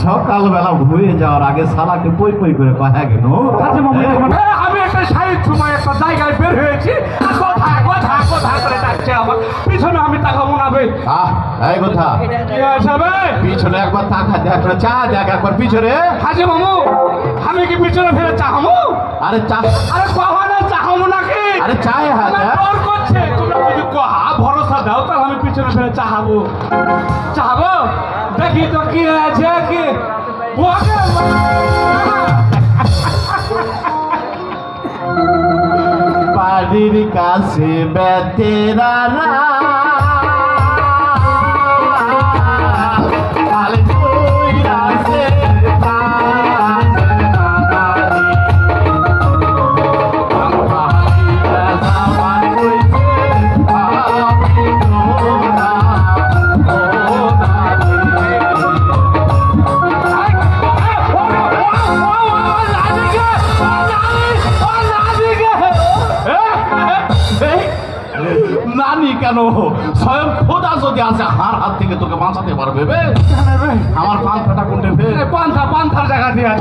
সকালবেলা হয়ে যাওয়ার আগে শালাকে পই পই করে পাহা গেল। আমি একটা সাইড সময় একটা জায়গায় বের হয়েছি, কথা কথা কথা করে ডাকছে আমার পিছনে, আমি তাকাবো না বে। এই কথা কি আছে বে? পিছনে একবার তাকা দেখ, চা দেখ একবার পিছনে। হাজি মামু, আমি কি পিছনে ফিরে চাহামু? আরে চা, আরে কখনো চাহামু নাকি? আরে চায় হাজা তোর করছে, তুমি যদি কহা ভরসা দাও তাহলে আমি পিছনে ফিরে চাহাবো। চাহাবো দেখি তো কি আছে কি বাড়ির কাছে বেতেরা নানি কেন, স্বয়ং খোদা যদি আছে হার হাত থেকে তোকে বাঁচাতে পারবে বে। আমার পান্থাটা কোনটা বে? পান্থা পান্থার জায়গা দিয়ে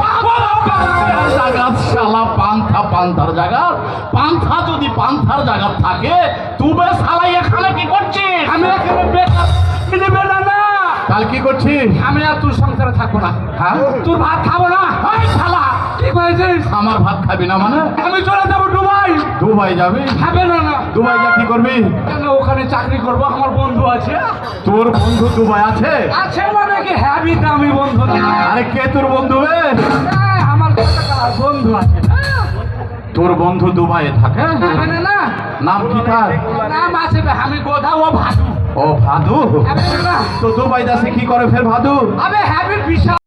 জায়গা শালা পান্থা পান্থার জায়গা। পান্থা যদি পান্থার জায়গা থাকে তুই শালা এখানে কি করছিস? আমি এখানে বেকার কিনে বেলা না, তাহলে কি করছিস? আমি আর তোর সংসারে থাকবো না। হ্যাঁ তোর ভাত খাবো না। এই শালা কি করেছিস? আমার ভাত খাবি না মানে? আমি চলে যাবো দুবাই। দুবাই যাবি? খাবে না না। দুবাই যা কি করবি? কেন ওখানে চাকরি করবো, আমার বন্ধু আছে। তোর বন্ধু দুবাই আছে? আছে মানে কি হ্যাভি দামি বন্ধু? আরে কে তোর বন্ধু বে? আমার বন্ধু আছে। তোর বন্ধু দুবাইয়ে থাকে? না না, নাম কি তার? নাম আছে আমি গোধা ও ভাদু। ও ভাদু? তো দুবাই দাসে কি করে ফের ভাদু? আবে হ্যাভি বিশাল